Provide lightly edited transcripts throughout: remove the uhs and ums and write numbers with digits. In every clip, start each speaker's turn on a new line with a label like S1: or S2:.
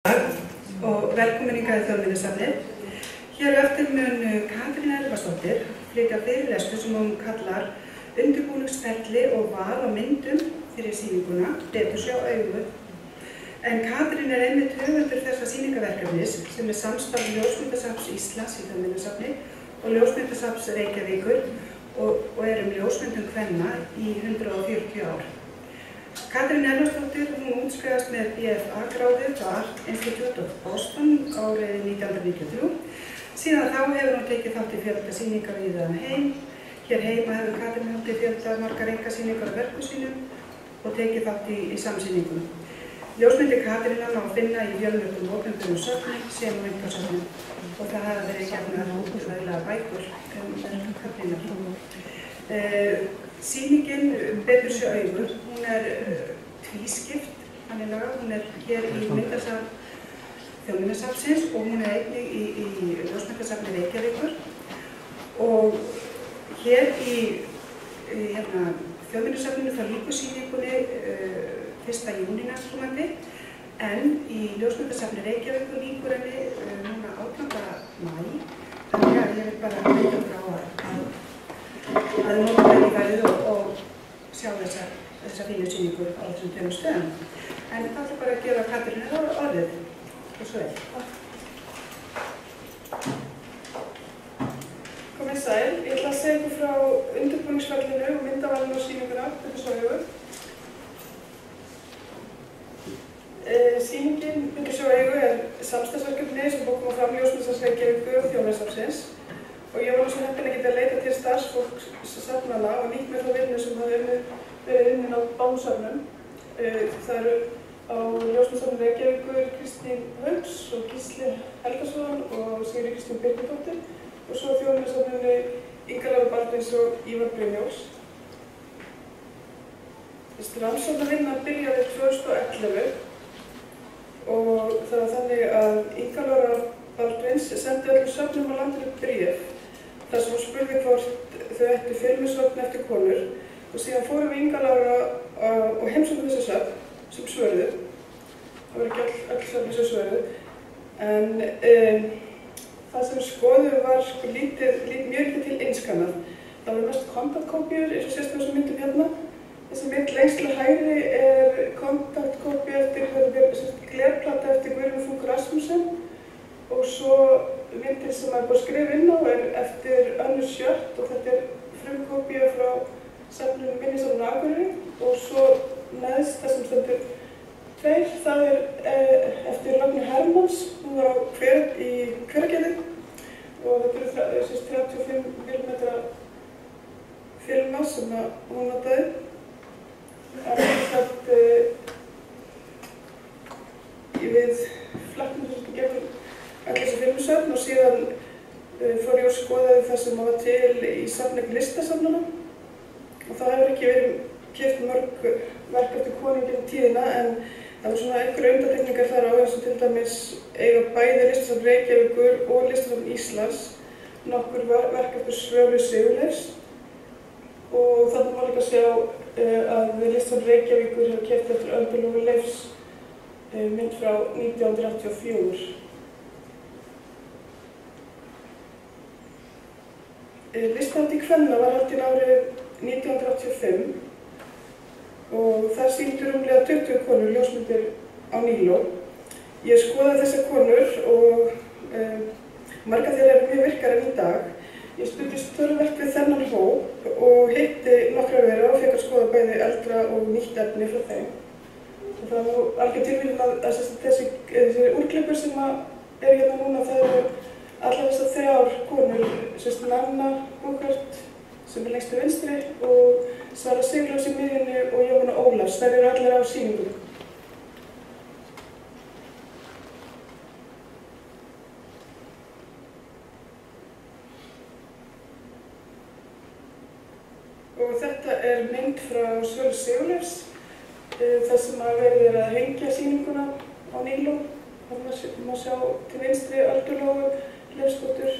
S1: Og velkomin hingað í Þjóðminjasafnið. Hér á eftir mun Katrín Elvarsdóttir flytja fyrirlestur sem hún kallar Undirbúningsferli og val á myndum fyrir sýninguna Betur sjá augu. En Katrín er einmitt höfundur þessa sýningaverkefnis sem er samstarf Ljósmyndasafns Íslands í Þjóðminjasafni og Ljósmyndasafns Reykjavíkur og er ljósmyndun kvenna í 140 ár. Katrín Elvarsdóttir útskrifast með BFA-gráðu frá Art Institute of Boston árið 1993. Síðan þá hefur hún tekið þátt í fjölda sýninga víða heim. Hér heima hefur Katrín haldið fjölda margar einkasýningar á verkum sínum og tekið þátt í samsýningum. Ljósmyndir Katrínar má finna í fjölmörgum opinberum söfnum sem og einkasöfnum og það hafa verið gefnar útlæðilega bækur verk Katrínar. Sýningin Betur sjá augu, hún er tvískipt, hún er hér í myndasafn Þjóðminjasafnsins og hún er einnig í Ljósmyndasafni Reykjavíkur. Og hér í Þjóðminjasafninu þá lýkur sýningunni 1. júní næstkomandi, en í Ljósmyndasafni Reykjavíkur lýkur henni núna 18. maí. Þannig að ég vil bara veita frá að nota menningarið og sjá þessa fínu sýningu á þessum tveimur stöðum. En það ætla bara að gefa Katrínu orðið og svo vel.
S2: Komið sæl, ég ætla að segja ykkur frá undirbúningsferlinu og myndavalinu á sýninguna Betur sjá augu. Sýningin Betur sjá augu er samstarfsverkefni sem koma fram Ljósmyndasafns Reykjavíkur og Þjóðminjasafnsins. Og ég var svo heppin að geta leita til starfsfólks safnanna og nýtt mér þá vinnu sem hafði verið unnin á báðsafnum. Það eru á Ljósmyndasafni Reykjavíkur Kristín Hauks og Gísli Helgason og Sigríður Kristín Birnudóttir og svo Þjóðminjasafninu Inga Lára Baldvins og Ívar Brynjólfs. Þessi rannsóknarvinna byrjaði 2011 og það var þannig að Inga Lára Baldvins sendi öllum söfnum á landinu bréf þar sem hún spurði hvort þau ættu filmusöfn eftir konur og síðan fórum við Inga Lára og heimsóttum þessi söfn sem svöruðu. Það var ekki öll söfn sem svöruðu, en það sem skoðum var mjög lítið til einskannað. Það var mest kontaktkópíur eins og sést með þessum myndum hérna. Þessi mynd lengst til hægri er kontaktkópía eftir glerplata eftir Guðrúnu Funk Rasmussen og svo myndin sem er búið að skrifa inn á er eftir Önnu Sjött og þetta er frumkópía frá safninu Minjasafni á Akureyri og svo neðst það sem stendur 2, það er eftir Ragnar Hermanns, hún var í Hveragerði og þetta eru 35 mm filma sem hún notaði. Það er sagt við flattum þessu gegnum allir þessi filmusöfn og síðan fór ég að skoða það sem var til í safni listasafnana og það hefur ekki verið keypt mörg verk eftir konur gegnum tíðina en það voru svona einhverjar undantekningar þar á eins og til dæmis eiga bæði Listasafn Reykjavíkur og Listasafn Íslands nokkur verk eftir Svölu Sigurleifs og þannig má líka sjá að Listasafn Reykjavíkur hefur keypt eftir Öldu Lóu Leifs mynd frá 1984. Listahátíð kvenna var haldin árið 1985 og þar sýndu rúmlega 20 konur ljósmyndir á Níló. Ég skoðaði þessar konur og margar þeirra eru mjög virkar enn í dag. Ég studdist töluvert við þennan hóp og hitti nokkrar þeirra og fékk að skoða bæði eldra og nýtt efni frá þeim. Og það var algjör tilviljun að þessi úrklippur sem eru hérna núna, það eru allar þessar 3 konur, Nanna Búkart sem er lengst til vinstri og Sara Sigurlaufs í miðjunni og Jóhanna Ólafs, þær eru allar á sýningu. Og þetta er mynd frá Svölu Sigurleifs, þar sem verið er að hengja sýninguna á Níló. Það má sjá til vinstri Öldu Lóu Leifsdóttur,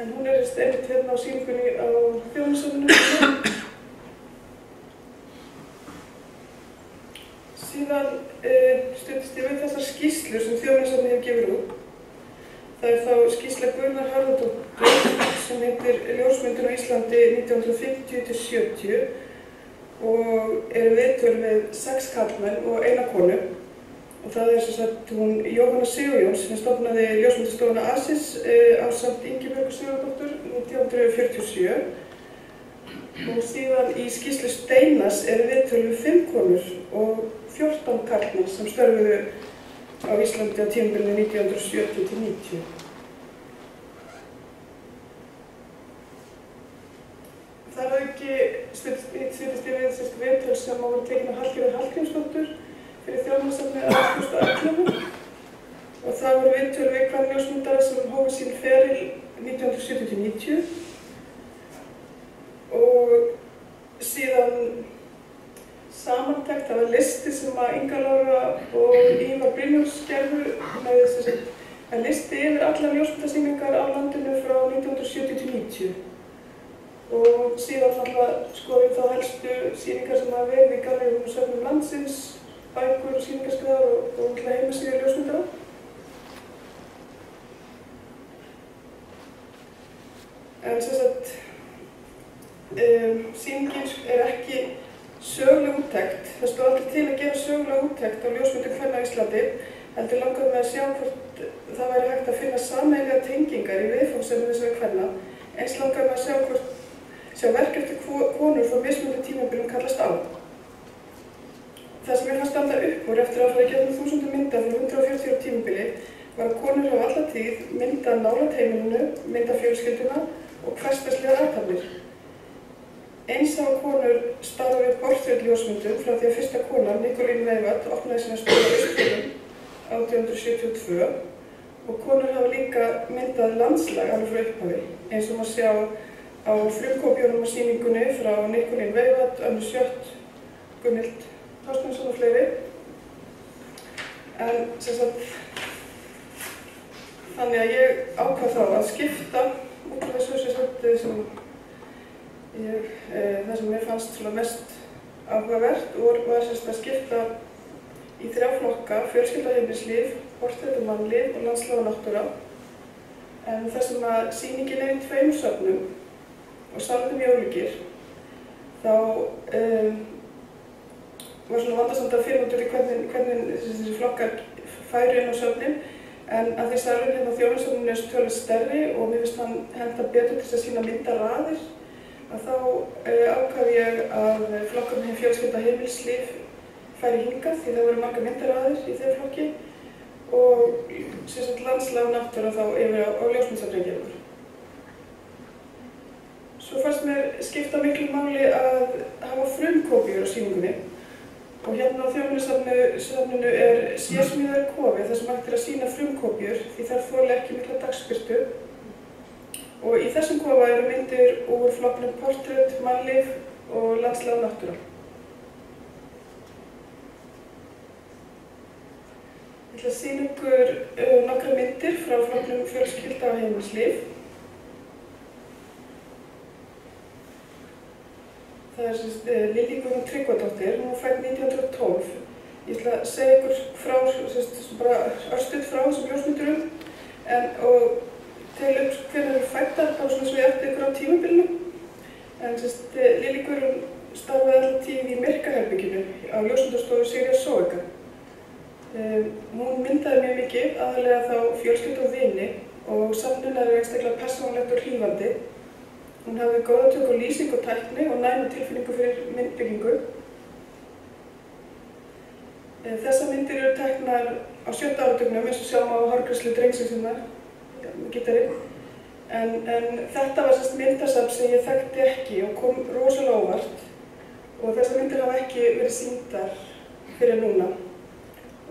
S2: en hún er einmitt hérna á sýningunni á Þjóðminjasafninu. Síðan studdist styðst ég við þessar skýrslur sem Þjóðminjasafnið hefur gefið út. Það þá skýrsla Guðrúnar Harðardóttur sem heitir Ljósmyndun á Íslandi 1950–70 og eru viðtöl við 6 karlmenn og 1 konu. Og það sem sagt hún Jóhanna Sigurjóns sem stofnaði ljósmyndastofuna ASIS ásamt Ingibjörgu Sigurðardóttur 1947. Og síðan í skýrslu Steinars eru viðtöl við 5 konur og 14 karlmenn sem störfuðu á Íslandi á tímabilinu 1970–90. Þar auki studdist ég við viðtöl sem voru tekin af Hallgerðar Hallgrímsdóttur fyrir Þjóðminjasafnið árið 2011 og það voru viðtöl við kvenljósmyndara sem hófu sín feril 1970–90 og síðan samantekt, það var listi sem að Inga Lára og Ívar Brynjólfs gerðu með listi yfir allar ljósmyndasýningar á landinu frá 1970–90 og síðan alltaf skoðum þá helstu sýningar sem hafa verið í galleríum og söfnum landsins, bækur og sýningarskráðar og heimasíður ljósmyndara. En sýningin ekki söguleg úttekt. Það stóð aldrei til að gera sögulega úttekt á ljósmyndum kvenna á Íslandi, heldur langaði með að sjá hvort það væri hægt að finna sameiginlegar tengingar í viðfangsefnum þessara kvenna, eins langaði með að sjá verk eftir konur frá mismunandi tímabilum kallast á. Það sem fannst standa upp úr eftir að fara í gegnum 1000 mynda frá 140 ára tímabili var að konur hafa alla tíð myndað nálægt heimilinu, myndað fjölskylduna og hversdagslegar athafnir. Eins hafa konur starfað við portréttljósmyndun frá því að fyrsta konan, Nikolín Veivat, opnaði sína stofu á Austfjörðum 1872 og konur hafa líka myndað landslag alveg frá upphafi, eins og maður sjá á frumkópjónum á sýningunni frá Nikolín Veivat, Önnu Sjött, Gunhild Þorsteinsson og fleiri. En þannig að ég ákvað þá að skipta út af þessu það sem mér fannst mest áhugavert var að skipta í 3 flokka, fjölskyldaheimilislíf, portrett og mannlíf og landslag og náttúra. En þar sem að sýningin í 2 söfnum og salnum mjög ólíkir, þá var vandasamt að finna út úr hvernig þessi flokkar færu inn á söfnin, en að því salurinn hérna á Þjóðminjasafninu er töluvert stærri og mér finnst hann henta betur til að sýna myndaraðir, að þá ákvað ég að flokkurinn hinn fjölskyldaheimilislíf færi hingað því það voru margar myndaraðir í þeim flokki og landslag og náttúra þá yfir á ljósmyndasafn Reykjavíkur. Svo fannst mér skipta miklu máli að hafa frumkópíur á sýningunni og hérna á Þjóðminjasafninu er sérsmíðaður kofi þar sem hægt að sýna frumkópíur því þær þola ekki mikla dagsbirtu. Og í þessum kofa eru myndir úr flokknum portrett, mannlíf og landslag og náttúra. Ég ætla að sýna ykkur nokkrar myndir frá flokknum fjölskylda og heimilislíf. Það er Lilja Guðrún Tryggvadóttir, hún var fædd 1912. Ég ætla að segja ykkur frá, bara örstutt frá þessum ljósmyndurum og telja upp hvernig við fættar á svona svið eftir ykkur á tímabilinu. En Lilja Guðrún starfaði alla tíð í myrkaherberginu á ljósmyndastofu Sigríðar Sóega. Hún myndaði mjög mikið, aðallega þá fjölskyldu og vini og safnið er einstaklega persónulegt og hlífandi. Hún hafði góða tök á lýsing og tækni og næma tilfinningu fyrir myndbyggingu. Þessar myndir eru teknar á 7. áratugnum eins og sjáum á hárgreiðslu drengsins hérna með gítarinn. En þetta var myndasafn sem ég þekkti ekki og kom rosalega óvart. Og þessar myndir hafa ekki verið sýndar fyrir núna.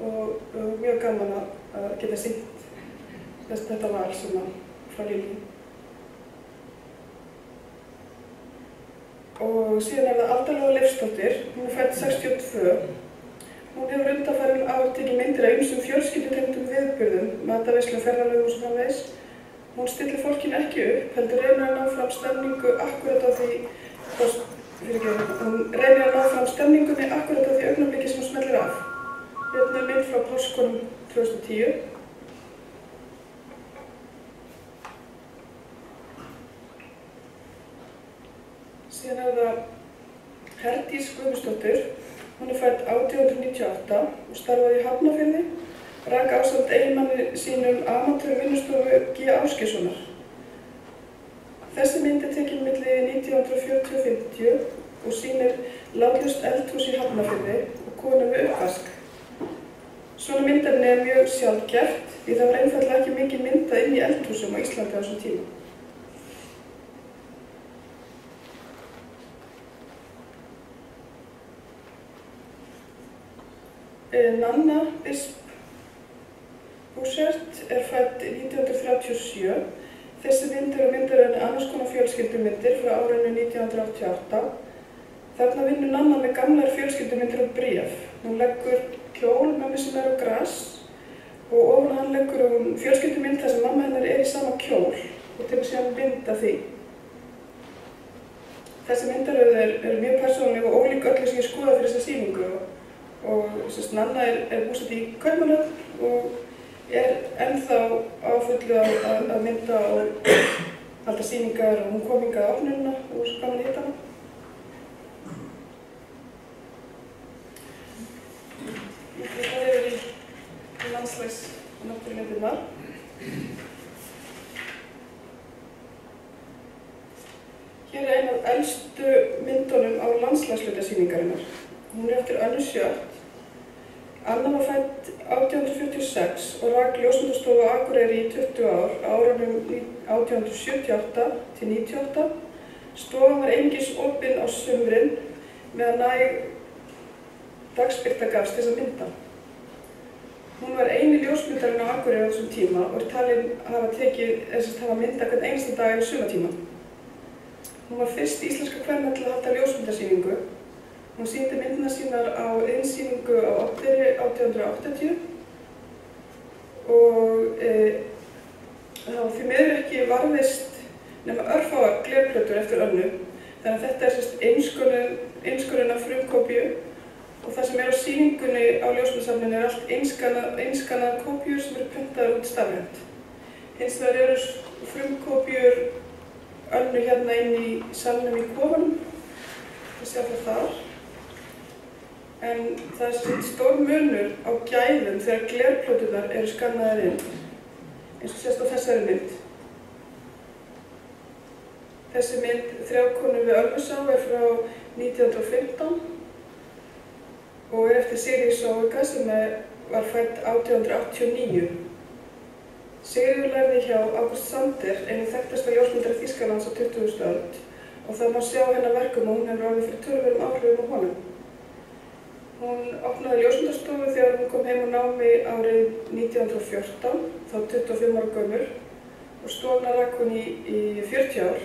S2: Og mjög gaman að geta sýnt þetta val frá Lilju. Og síðan er það Alda Lóa Leifsdóttir, hún er fædd 62. Hún hefur undanfarin ár tekið myndir af ýmsum fjölskyldutengdum viðburðum, mataveislu, ferðalögum og svo framvegis. Hún stillir fólkinu ekki upp, heldur reynir að ná fram stemningu akkúrat á því augnablikki sem hún smellir af. Hérna er mynd frá páskunum 2010. Síðan er það Herdís Guðmundsdóttir. Hún er fædd 1898 og starfaði í Hafnarfirði, rak ásamt eiginmanni sínum amatörvinnustofu G. Ásgeirssonar. Þessi mynd er tekin milli 1940 og 50 og sýnir látlaust eldhús í Hafnarfirði og konu við uppvask. Svona myndefni er mjög sjaldgæft því það var einfaldlega ekki mikið myndað inn í eldhúsum á Íslandi á þessum tíma. Nanna Bisp Bussert er fædd 1937. Þessi mynd eru myndarinni annars konar fjölskyldumyndir frá árinu 1988. Þarna vinnur Nanna með gamlar fjölskyldumyndir og bréf. Hún leggur kjól mömmu sem er á gras og ofan hann leggur hún fjölskyldumynd þar sem mamma hennar er í sama kjól og tekur síðan mynd af því. Þessi myndaröð er mjög persónuleg og ólík öllu sem ég skoða fyrir þessa sýningu. Og Nanna er búsett í Kaupmannahöfn og er ennþá á fullu að mynda og halda sýningar og hún kom hingað á opnunina og svo gaman að hitta hana. Það er í landslags og náttúrumyndirnar. Hér er ein af elstu myndunum á landslagslutasýningarinnar. Hún er eftir Önnu Sjött. Anna var fædd 1846 og rak ljósmyndastofu á Akureyri í 20 ár á árunum 1878 til 98. Stofan var einungis opin á sumrin meðan næg dagsbirta gafst til þess að mynda. Hún var eini ljósmyndarinn á Akureyri á þessum tíma og er talin hafa myndað hvern einasta dag í sumartíma. Hún var fyrst íslenska kvenna til að halda ljósmyndasýningu. Hún sýndi myndina sínar á innsýningu á Oddeyri 1880 og það var því miður ekki varðveist nema örfáar glerplötur eftir Önnu. Þannig að þetta er einskorinn af frumkópíu og það sem er á sýningunni á ljósmyndasafninu er allt einskanaðar kópíur sem eru printaðar út stafrænt. Hins vegar eru frumkópíur Önnu hérna inn í salnum í kofanum. Það sjá það þar. En það er stór munur á gæðum þegar glerplöturnar eru skannaðar inn, eins og sést á þessari mynd. Þessi mynd, Þrjákonur við Ölfusá, er frá 1915 og er eftir Sigríði Soga sem var fædd 1889. Sigríður lærði hjá August Sander, einu þekktasta ljósmyndara Þýskalands á 20. öld og það má sjá hennar verkum og hún hefur orðið fyrir töluverðum áhrifum á honum. Hún opnaði ljósmyndastofu þegar hún kom heim á námi árið 1914, þá 25 ára gömul, og stofuna rak hún í 40 ár,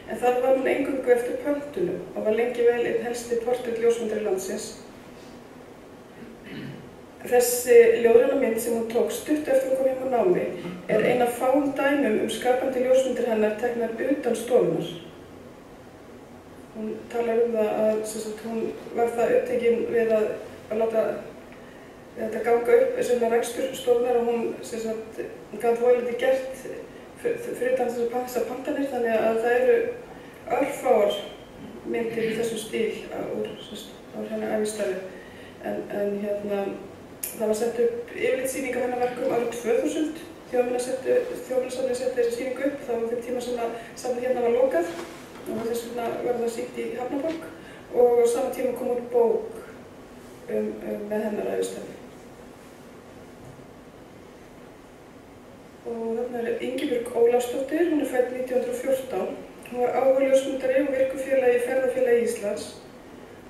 S2: en þar var hún eingöngu eftir pöntunum og var lengi vel einn helsti portrett ljósmyndari landsins. Þessi ljóðræna mynd sem hún tók stutt eftir hún kom heim á námi er ein af fáum dæmum skapandi ljósmyndir hennar teknar utan stofunar. Hún talar það að hún var það upptekin við að láta þetta ganga upp sem rekstur stofunar og hún gat volandi gert fyrir þessar pantanir, þannig að það eru örfáar myndir í þessum stíl úr hennar ævistarfi. En það var sett upp yfirlitssýning af hennar verkum árið 2000. Þjóðminjasafnið setti þessi sýningu upp, það var þeim tíma sem að safnið hérna var lokað og þess vegna var það sýnt í Hafnarborg og á sama tíma kom út bók með hennar ævistarfi. Og þarna er Ingibjörg Ólafsdóttir, hún er fædd 1914. Hún var áhugaljósmyndari og virkufélagi í Ferðafélagi Íslands.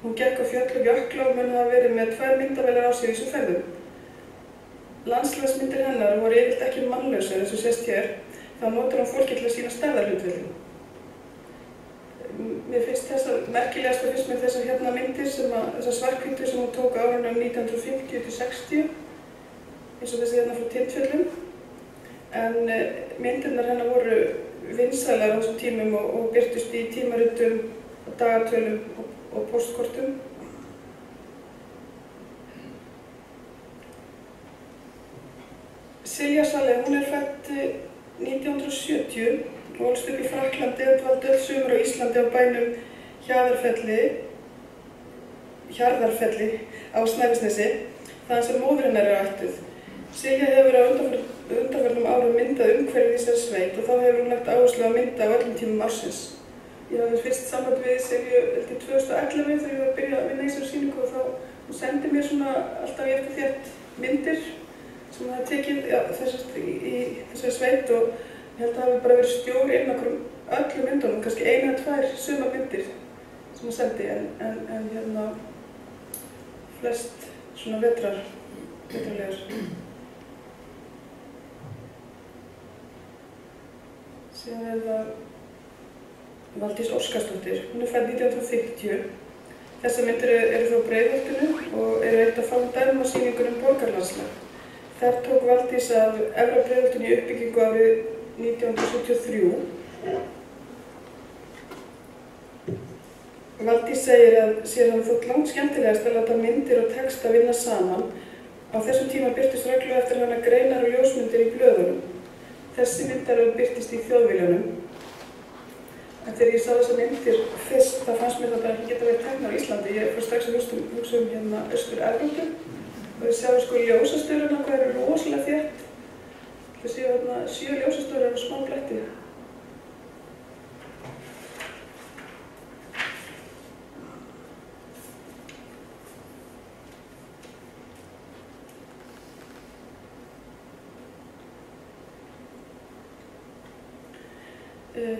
S2: Hún gekk á fjöll og jökla og mun hafa verið með 2 myndavélar á sig í þessum ferðum. Landslagsmyndir hennar voru yfirleitt ekki mannlausar eins og sést hér, þá notar hún fólki til að sýna stærðarhlutföllin. Mér finnst merkilegasta þessar hérna myndir, þessar svarthvítu sem hún tók á árunum 1950–60, eins og þessi hérna frá Tindfjöllum. En myndirnar hennar voru vinsælar á þessum tímum og birtust í tímaritum, dagatölum og postkortum. Silja Saleh, hún fædd 1970 og ólst upp í Frakklandi og dvaldi öll sumar á Íslandi á bænum Hjarðarfelli á Snæfellsnesi, þaðan sem móðir hennar ættuð. Silja hefur á undanförnum árum myndað umhverfið í þessari sveit og þá hefur hún lagt áherslu á mynda á öllum tímum ársins. Ég hafði fyrst samband við Silju 2011 þegar ég var að byrja að vinna í þessari sýningu og þá hún sendi mér svona alltaf í eftir þétt myndir sem hún hafði tekið í þessari sveit og ég held að það hafi bara verið stjóri inn okkur öllum myndunum, kannski 1 eða 2 sumar myndir sem hún sendi en hérna flest svona vetrarlegar. Síðan það Valdís Óskarsdóttir, hún fædd 1950. Þessar myndir eru frá Breiðholtinu og eru eitt af fáum dæmum á sýningunum Borgarlandslag. Þar tók Valdís af Efra Breiðholtinu í uppbyggingu árið 1973. Valdís segir að sér hafi þótt langt skemmtilegast að láta myndir og texta vinna saman. Á þessum tíma birtist reglulega eftir hana greinar og ljósmyndir í blöðunum. Þessi myndaröð birtist í Þjóðviljanum. En þegar ég sá þessar myndir fyrst, þá fannst mér það bara ekki geta verið teknar á Íslandi. Ég fór strax að hugsa hérna Austur-Evrópu og ég sá sko ljósastöðurna, hvað eru rosalega þétt. Það séu þarna 7 ljósastöður og smá bletti.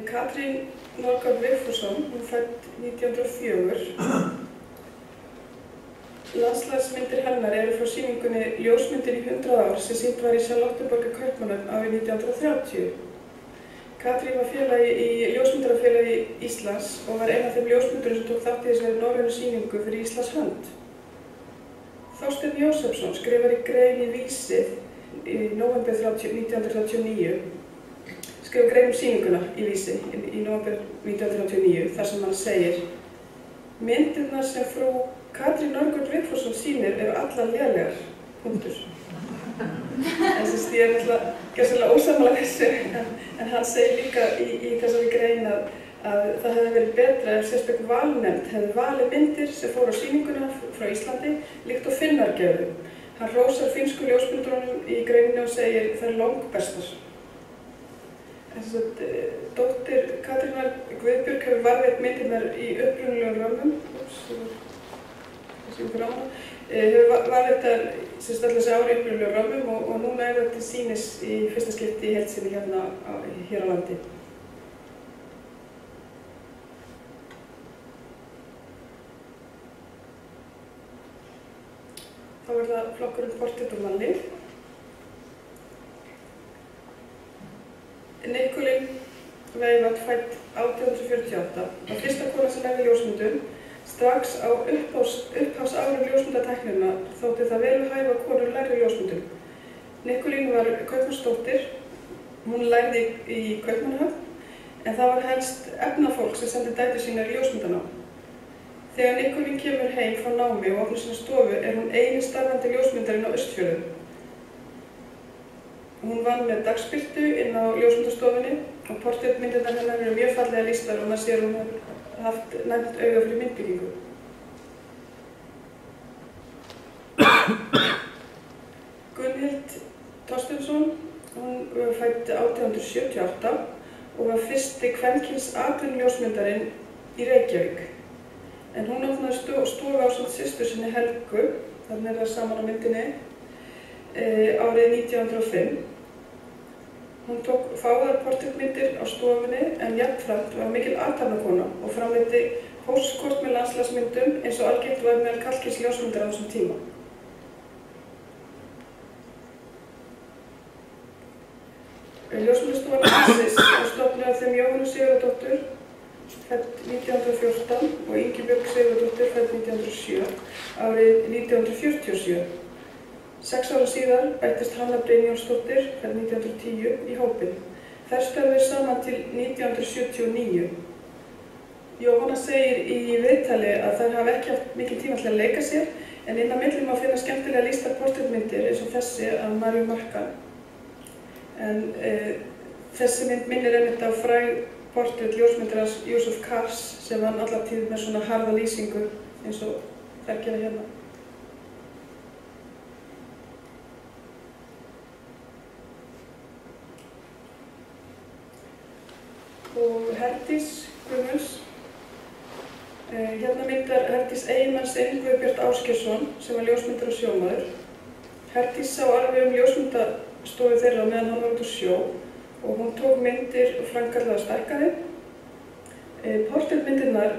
S2: Katrín Norgard Vigfússon, hún fædd 1904. Landslagsmyndir hennar eru frá sýningunni Ljósmyndir í 100 ár sem sýnd var í Charlottenborgar Kaupmannahöfn árið 1930. Katrín var félagi í Ljósmyndarafélagi Íslands og var ein af þeim ljósmyndurum sem tók þátt í þessari norrænu sýningu fyrir Íslands hönd. Þorsteinn Jósefsson skrifar í grein í Vísi í nóvember 1939. Skrifa grein sýninguna í Vísi í nóvember 1939 þar sem hann segir: myndirnar sem frú Katrín Norgard Vigfússon sýnir eru allar lélegar. Punktur. En þess ég náttúrulega gjörsamlega ósammála þessu en hann segir líka í þessari grein að það hefði verið betra ef sérstök valnefnd hefði valið myndir sem fóru á sýninguna frá Íslandi líkt og Finnar gerðu. Hann hrósar finnsku ljósmyndurunum í greininu og segir þær langbestar. Dóttir Katrínar Guðbjörg hefur varðveitt myndirnar í upprunalegum römmum. Hefur varðveitt allar þessi ári upprunalegum römmum og núna þetta til sýnis í fyrsta skipti í heild sinni hérna hér á landi. Þá það flokkurinn Portrétt úr manni. Nikulín Veivat fædd 1848 og fyrsta kona sem lærði ljósmyndun. Strax á upphafsárum ljósmyndatækninnar þótti það vel við hæfi að konur lærði ljósmyndun. Nikulín var kaupmannsdóttir. Hún lærði í Kaupmannahöfn en það var helst efnafólk sem sendi dætur sínar í ljósmyndanám. Þegar Nikulín kemur heim frá námi og opnar sína stofu hún eini starfandi ljósmyndarinn á Austfjörðum. Hún vann með dagsbirtu inn á ljósmyndastofunni og portréttmyndirnar hennar eru mjög fallega lýstar og maður sér hún hefur haft næmt auga fyrir myndbyggingu. Gunnhild Thorsteinsson, hún fædd 1878 og var fyrsti kvenkyns atvinnuljósmyndarinn í Reykjavík. En hún opnaði stofu ásamt systur sinni Helgu, þannig það saman á myndinni, árið 1905. Hún tók fáar portréttmyndir á stofunni en jafnframt var mikil athafnakona og framleiddi póstkort með landslagsmyndum eins og algengt var meðal karlkyns ljósmyndara á þessum tíma. Ljósmyndastofan Ísis var stofnuð af þeim Jóhannu Sigurðardóttur, fædd 1914 og Ingibjörg Sigurðardóttir, fædd 1907, árið 1947. 6 ára síðar bættist Hanna Brynjólfsdóttir, fædd 1910, í hópinn. Þær störfuðu saman til 1979. Jóhanna segir í viðtali að þær hafa ekki haft mikinn tíma til að leika sér, en inn á milli má finna skemmtilega lýstar portréttmyndir eins og þessi af Maríu Markan. En þessi mynd minnir einmitt á fræg portrett ljósmyndarans Yusuf Kars sem vann alla tíð með svona harða lýsingu eins og þær gera hérna. Og Herdís Guðmunds. Hérna myndar Herdís eiginmann sinn Guðbjart Ásgeirsson sem var ljósmyndari og sjómaður. Herdís sá alveg ljósmyndastofu þeirra meðan hann var út á sjó og hún tók myndir og framkallaði og stækkaði. Portrettmyndirnar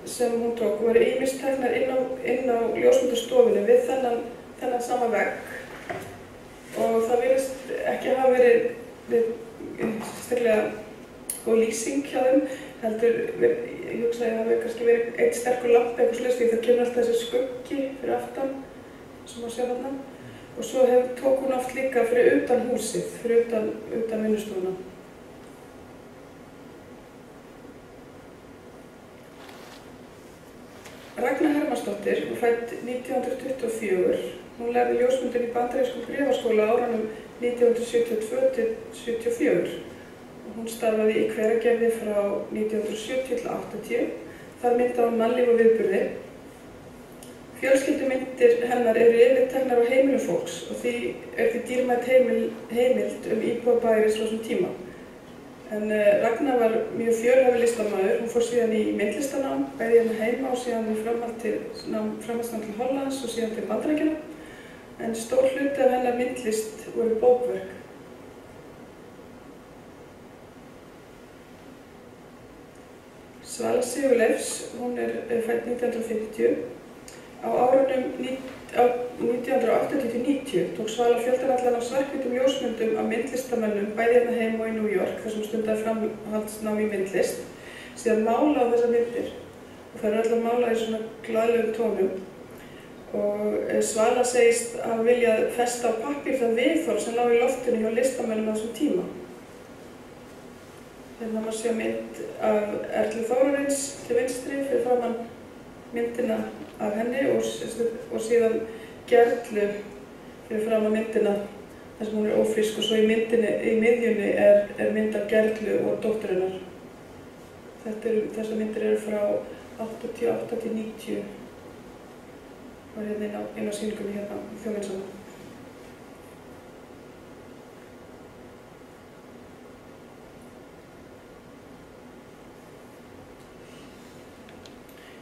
S2: sem hún tók voru ýmist teknar inn á ljósmyndastofunni við þennan sama vegg og það virðist ekki hafa verið sérstaklega góð lýsing hjá þeim, heldur ég hugsa að það hafi kannski verið einn sterkur lampi eitthvað slags því það kemur alltaf þessi skuggi fyrir aftan sem má sjá þarna og svo tók hún oft líka fyrir utan húsið, fyrir utan vinnustofuna. Ragna Hermannsdóttir var fædd 1924. Hún lærði ljósmyndun í bandarískum bréfaskóla á árunum 1972 til 1974. Hún starfaði í Hveragerði frá 1970 til 1980. Þar myndaði hún mannlíf og viðburði. Fjölskyldumyndir hennar eru yfirleitt teknar á heimilum fólks og því dýrmæt heimild íbúa bæjarins á þessum tíma. En Ragna var mjög fjölhæfur listamaður. Hún fór síðan í myndlistarnám, bæði hérna heima og síðan framhaldsnám til Hollands og síðan til Bandaríkjanna. En stór hluti af hennar myndlist voru bókverk. Svala Sigurleifs, hún fædd 1950. Á árunum 1980–90 tók Svala fjöldanallan af svarthvítum ljósmyndum af myndlistamönnum bæði hérna heima og í New York þar sem stundaði framhaldsnám í myndlist, síðan mála á þessar myndir. Og það eru allar málað í svona glaðlegum tónum. Og Svala segist að vilja festa á pappír það viðhorf sem lá í loftinu hjá listamönnum á þessum tíma. Hérna má sjá mynd af Erlu Þórarins til vinstri fyrir framan myndina af henni og síðan Gerlu fyrir framan myndina þar sem hún ófrísk og svo í miðjunni er mynd af Gerlu og dótturinnar. Þessar myndir eru frá 88 til 90 og hérna inn á sýningunni hérna í Þjóðminjasafninu.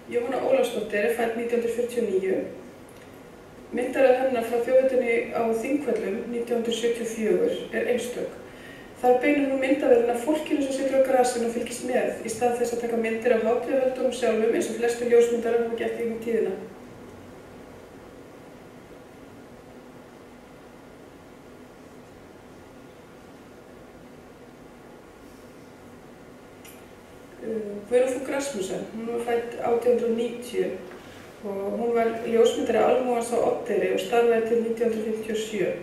S2: Jóhanna Ólafsdóttir fædd 1949. Myndaröð hennar frá þjóðveldinu á Þingvöllum 1974 einstök. Þar beinir hún myndavélina að fólkinu sem situr á grasinu og fylgist með í stað þess að taka myndir af hátíðahöldunum sjálfum eins og flestu ljósmyndarar hafa gert í gegnum tíðina. Guðrún Fugg Rasmussen, hún var fædd 1890 og hún var ljósmyndari almúgans á Oddeyri og starfaði til 1957.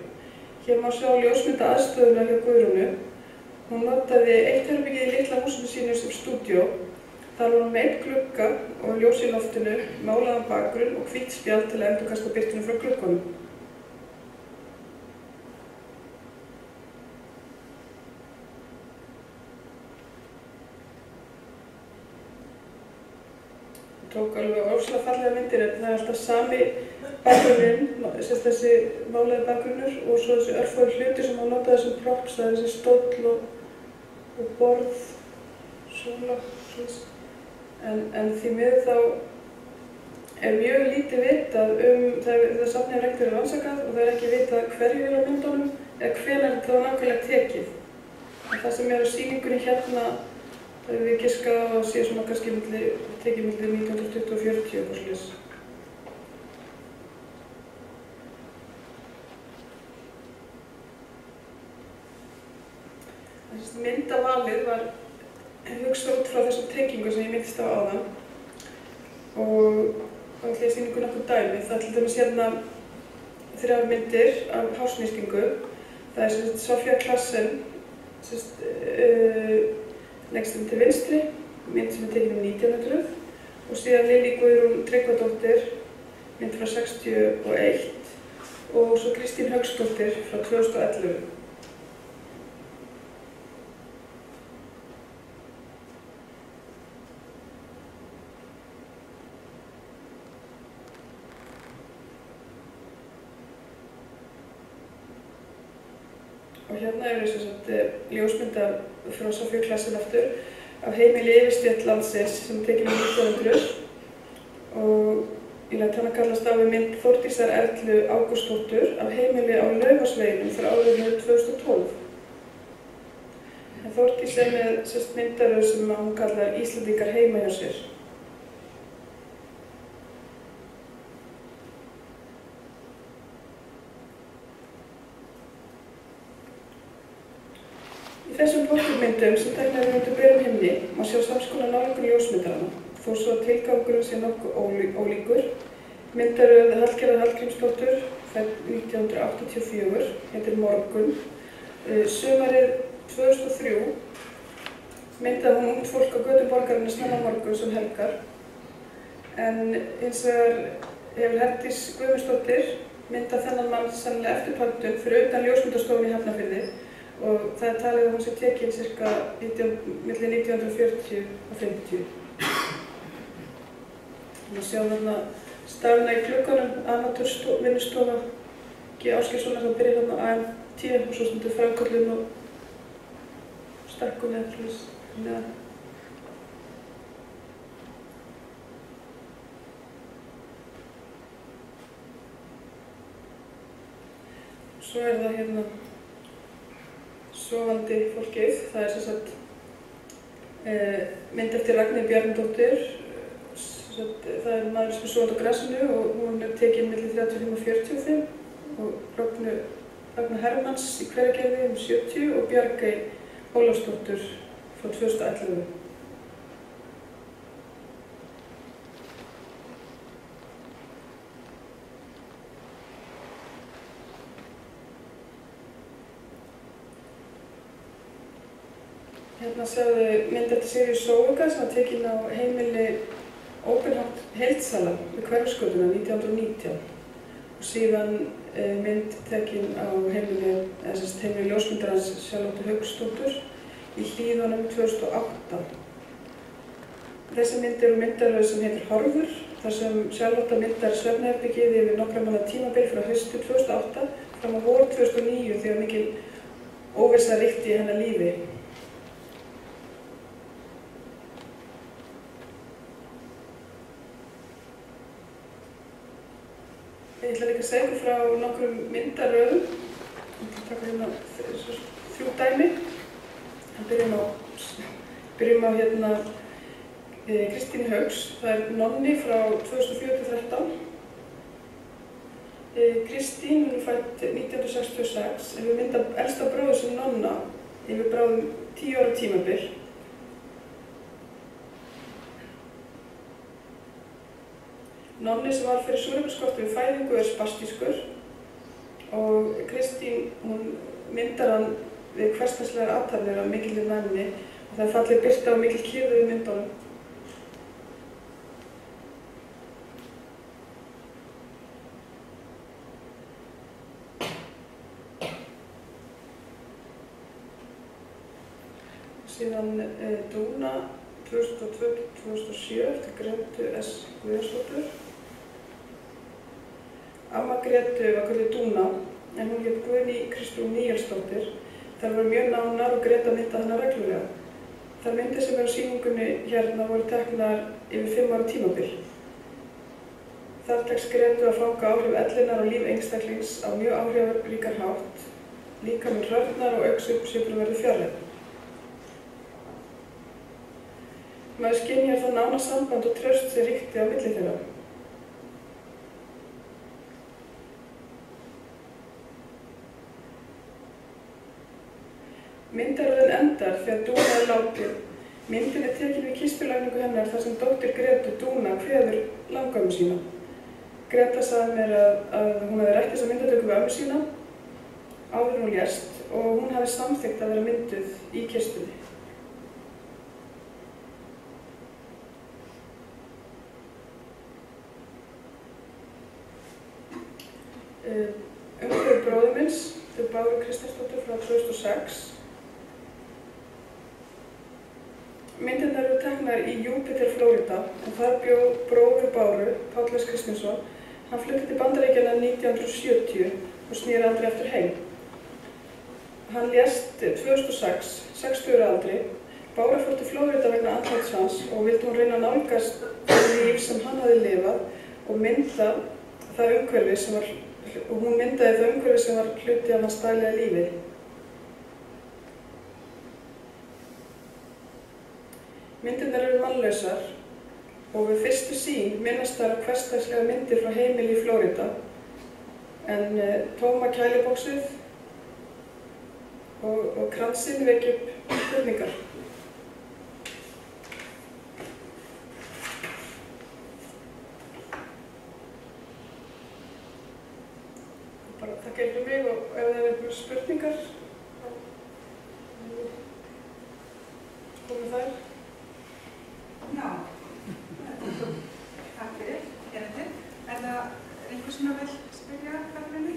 S2: Hér má sjá ljósmyndaaðstöðuna hjá Guðrúnu. Hún notaði eitt herbergið í litla húsinu sínu sem stúdíó. Þar var hún með einn glugga og ljós í loftinu, málaðan bakgrunn og hvítt spjald til að endurkasta birtunum frá gluggunum. Tók alveg óslega fallega myndir en það alltaf sami bakgrunninn, þessi málaði bakgrunnur og svo þessi örfáir hlutir sem hún notaði sem props, það þessi stóll og borð, sóla, en því miður þá mjög lítið vitað það safnið rektur er rannsakað og það ekki vitað hverju á myndunum eða hvenær það var nákvæmlega tekið. En það sem á sýningunni hérna það við giskað á að sé svona kannski tekið milli 1920 og 40 eitthvað svoleiðis. Myndavalið var hugsað út frá þessum tengingu sem ég minntist á áðan og þá ætla ég að sýna ykkur nokkur dæmi. Það er til dæmis hérna 3 myndir af hásnýstingu. Það er Sofía Klassen lengst til vinstri, mynd sem tekin 1900 og síðan Lilí Guðrún Tryggvadóttir, mynd frá 61 og svo Kristín Hauksdóttir frá 2011. Og hérna eru sem sagt ljósmynd af Frossafjörðklassen aftur af heimili yfirstétt landsins sem tekin 1900 og ég læt hana kallast á við mynd Þórdísar Erlu Ágústsdóttur af heimili á Laufarsveginum frá árinu 2012. En Þórdís með myndaröð sem hún kallar Íslendingar heima hjá sér. Í þessum portrettmyndum sem teknar eru undir berum himni má sjá samskonar nálgun ljósmyndarana, þó svo að tilgangurinn sé nokkuð ólíkur. Myndaröð Hallgerðar Hallgrímsdóttur, fædd 1984, heitir Morgun. Sumarið 2003 myndaði hún ungt fólk á götum borgarinnar snemma morguns helgar. En hins vegar hefur Herdís Guðmundsdóttir myndað þennan mann sennilega eftir pöntun fyrir utan ljósmyndastofuna í Hafnarfirði. Og það er talið að hún sé tekin cirka milli 1940 og 50. Við sjáum þarna stafina í glugganum, amatörvinnustofa G. Ásgeirssonar sem byrjar þarna á AMT og svo stundur framköllun og stækkun eða hlust. Svo er það hérna sofandi fólkið, það er sem sagt mynd eftir Ragnheiði Bjarnadóttur, það er maður sem er sofandi á grasinu og hún er tekin milli 35 og 45 og Ragnar Hermanns í Hveragerði 70 og Bjargey Ólafsdóttur frá 2011. Hérna sjáum við mynd eftir Sigríði Sóuga sem var tekin á heimili Ópenhátt Heildsala við Hverfisgötuna 1919 og síðan mynd tekin á heimili ljósmyndarans Charlotte Hauksdóttur í Hlíðunum 2008. Þessi mynd eru myndaröð sem heitir Horfur, þar sem Charlotte myndar svefnherbergið yfir nokkra mánaða tímabil frá hausti 2008 fram á vor 2009 þegar mikil óvissa ríkti í hennar lífi. Ég ætla líka að segja ykkur frá nokkrum myndaröðum. Ég ætla að taka hérna 3 dæmi. Byrjum á hérna Kristínu Hauks. Það er Nonni frá 2004-13. Kristín, hún er fædd 1966, hefur myndað elsta bróður sem Nonna yfir bráðum 10 ára tímabil. Nonni sem var fyrir súrefnisskorti við fæðingu er spastískur og Kristín, hún myndar hann við hversdagslegar athafnir af mikilli næmni og það er falleg birta og mikil kyrrð í myndunum. Síðan Dúna 2002-2007 eftir Gretu S. Guðjónsdóttur. Amma Gretu var kölluð Dúna, en hún hét Guðný Kristrún Níelsdóttir. Þær voru mjög nánar og Greta myndaði hana reglulega. Þær myndir sem eru á sýningunni hérna voru teknar yfir 5 ára tímabil. Þar tekst Gretu að fanga áhrif ellinnar á líf einstaklings á mjög áhrifaríkan hátt, líkaminn hrörnar og augnsvipurinn verður fjarlægður. Maður skynjar það nána samband og traust sem ríkti á milli þeirra. Myndaröðin endar þegar Dúna er látin. Myndin er tekin við kistulagningu hennar þar sem dóttir Gretu, Dúna, kveður langömmu sína. Greta sagði mér að hún hefði rætt þessa myndatöku við ömmu sína áður en hún lést og hún hafi samþykkt að vera mynduð í kistunni. Umhverfið bróður minns, þau Báru Kristinsdóttur frá 2006. Myndirnar eru teknar í Júpiter, Flórída, en þar bjó bróðir Báru, Páll S. Kristinsson. Hann flutti til Bandaríkjanna 1970 og sneri aldrei aftur heim. Hann lést 2006, 60 ára aldri. Bára fór til Flórída vegna andláts hans og vildi hún reyna að nálgast það líf sem hann hafði lifað og hún myndaði það umhverfi sem var hluti af hans daglega lífi. Myndirnar eru mannlausar og við fyrstu sýn minnast þær á hversdagslega myndir frá heimili í Flórída en tóma kælubóksið og kransinn vekja upp spurningar. Bara þakka fyrir mig og ef það eru einhverjar spurningar þá komum þær.
S1: Já, takk fyrir. Er það einhver sem vil spyrja Katrínu?